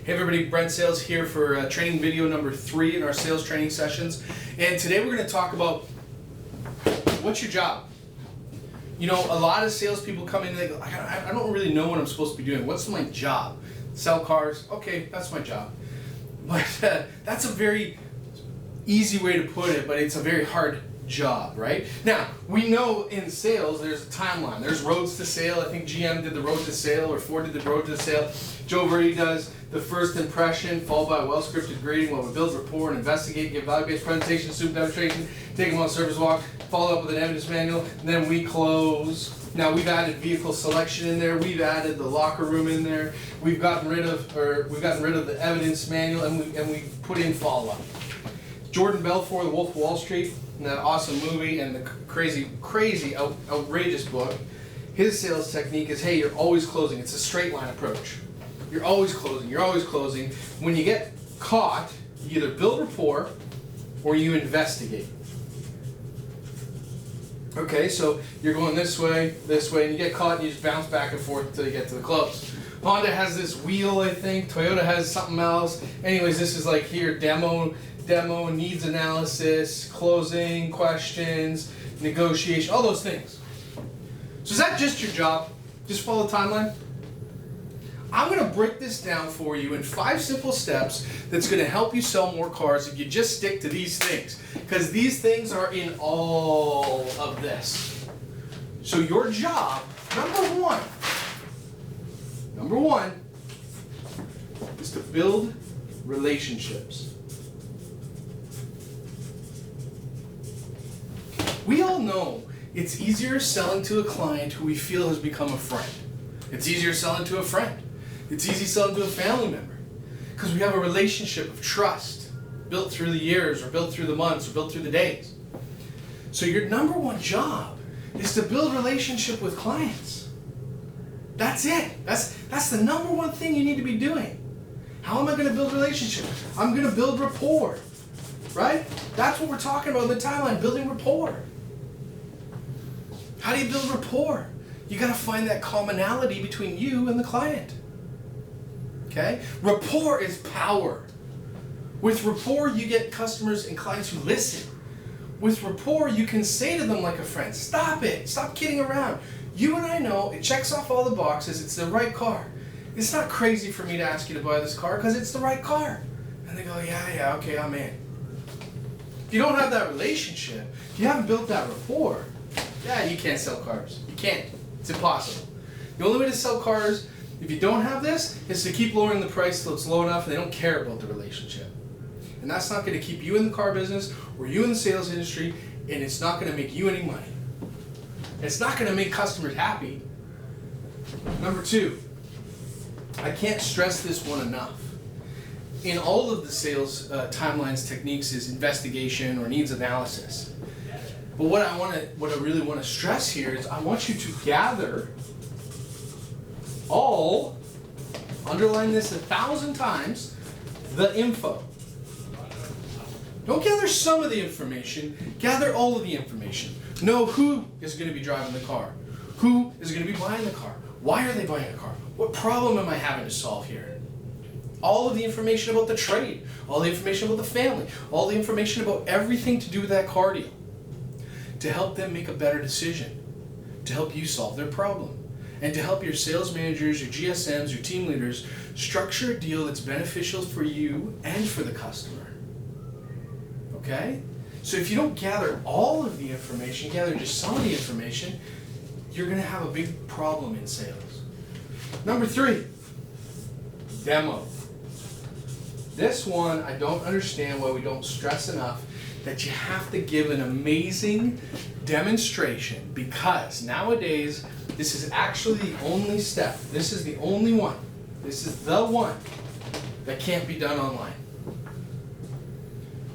Hey everybody, Brent Sayles here for training video number 3 in our sales training sessions. And today we're going to talk about what's your job? You know, a lot of salespeople come in and they go, I don't really know what I'm supposed to be doing. What's my job? Sell cars? Okay, that's my job. But that's a very easy way to put it, but it's a very hard job, right? Now, we know in sales there's a timeline. There's roads to sale. I think GM did the road to sale, or Ford did the road to sale. Joe Verdi does the first impression, followed by a well-scripted grading, where we build rapport and investigate, give value-based presentation, soup demonstration, take them on a service walk, follow up with an evidence manual, and then we close. Now we've added vehicle selection in there, we've added the locker room in there, we've gotten rid of the evidence manual, and we put in follow-up. Jordan Belfort, The Wolf of Wall Street, and that awesome movie and the crazy, outrageous book, his sales technique is, hey, you're always closing. It's a straight line approach. You're always closing, you're always closing. When you get caught, you either build rapport or you investigate. Okay, so you're going this way, and you get caught and you just bounce back and forth until you get to the close. Honda has this wheel, I think. Toyota has something else. Anyways, this is like here, demo, needs analysis, closing, questions, negotiation, all those things. So is that just your job? Just follow the timeline? I'm going to break this down for you in 5 simple steps that's going to help you sell more cars if you just stick to these things. Because these things are in all of this. So your job, number one, is to build relationships. We all know it's easier selling to a client who we feel has become a friend. It's easier selling to a friend. It's easy selling to a family member because we have a relationship of trust built through the years or built through the months or built through the days. So your number one job is to build relationship with clients. That's it. That's the number one thing you need to be doing. How am I going to build relationship? I'm going to build rapport, right? That's what we're talking about in the timeline, building rapport. How do you build rapport? You got to find that commonality between you and the client. Okay? Rapport is power. With rapport, you get customers and clients who listen. With rapport, you can say to them like a friend, stop it, stop kidding around. You and I know it checks off all the boxes, it's the right car. It's not crazy for me to ask you to buy this car because it's the right car. And they go, yeah, okay, I'm in. If you don't have that relationship, if you haven't built that rapport, you can't sell cars. You can't. It's impossible. The only way to sell cars, if you don't have this, is to keep lowering the price till it's low enough and they don't care about the relationship. And that's not going to keep you in the car business or you in the sales industry, and it's not going to make you any money. It's not going to make customers happy. Number 2, I can't stress this one enough. In all of the sales timelines techniques is investigation or needs analysis. But what I really want to stress here is I want you to gather all, underline this 1,000 times, the info. Don't gather some of the information, gather all of the information. Know who is going to be driving the car, who is going to be buying the car, why are they buying a car, what problem am I having to solve here. All of the information about the trade, all the information about the family, all the information about everything to do with that car deal, to help them make a better decision, to help you solve their problem, and to help your sales managers, your GSMs, your team leaders structure a deal that's beneficial for you and for the customer. Okay? So if you don't gather all of the information, gather just some of the information, you're going to have a big problem in sales. Number 3, demo. This one, I don't understand why we don't stress enough that you have to give an amazing demonstration, because nowadays this is actually the only step. This is the only one. This is the one that can't be done online.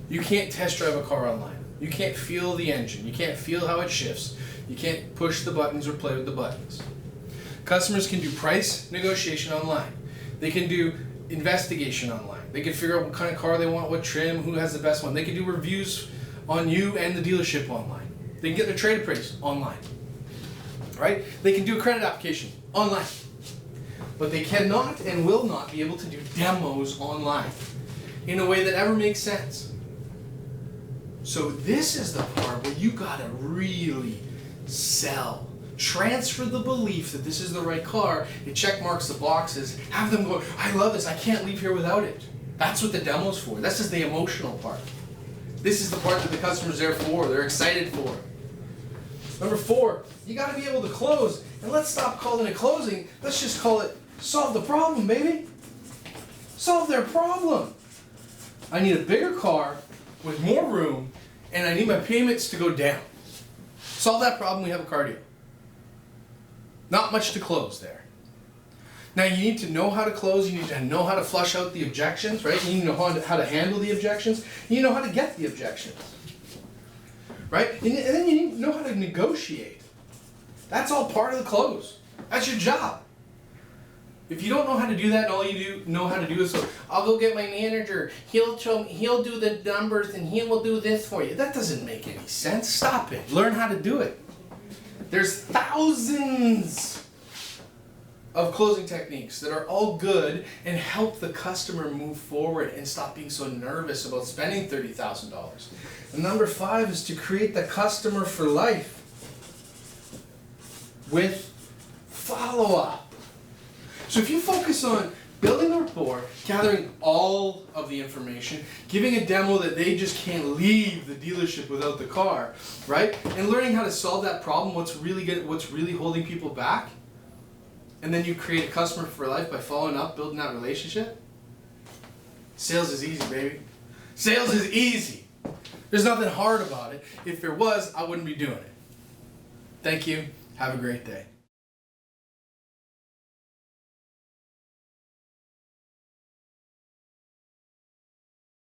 You can't test drive a car online. You can't feel the engine. You can't feel how it shifts. You can't push the buttons or play with the buttons. Customers can do price negotiation online. They can do investigation online. They can figure out what kind of car they want, what trim, who has the best one. They can do reviews on you and the dealership online. They can get their trade appraised online. Right? They can do a credit application online. But they cannot and will not be able to do demos online in a way that ever makes sense. So this is the part where you gotta really sell. Transfer the belief that this is the right car. It check marks the boxes. Have them go, I love this, I can't leave here without it. That's what the demo's for. This is the emotional part. This is the part that the customer's there for, they're excited for. Number 4, you gotta be able to close. And let's stop calling it closing, let's just call it solve the problem, baby. Solve their problem. I need a bigger car with more room, and I need my payments to go down. Solve that problem, we have a car deal. Not much to close there. Now you need to know how to close, you need to know how to flush out the objections, right? You need to know how to handle the objections, you need to know how to get the objections. Right? And then you need to know how to negotiate. That's all part of the close. That's your job. If you don't know how to do that, and all you know how to do is, so I'll go get my manager, he'll do the numbers and he will do this for you. That doesn't make any sense. Stop it. Learn how to do it. There's thousands of closing techniques that are all good and help the customer move forward and stop being so nervous about spending $30,000. And number 5 is to create the customer for life with follow-up. So if you focus on building a rapport, gathering all of the information, giving a demo that they just can't leave the dealership without the car, right? And learning how to solve that problem, what's really holding people back, and then you create a customer for life by following up, building that relationship. Sales is easy, baby. Sales is easy. There's nothing hard about it. If there was, I wouldn't be doing it. Thank you. Have a great day.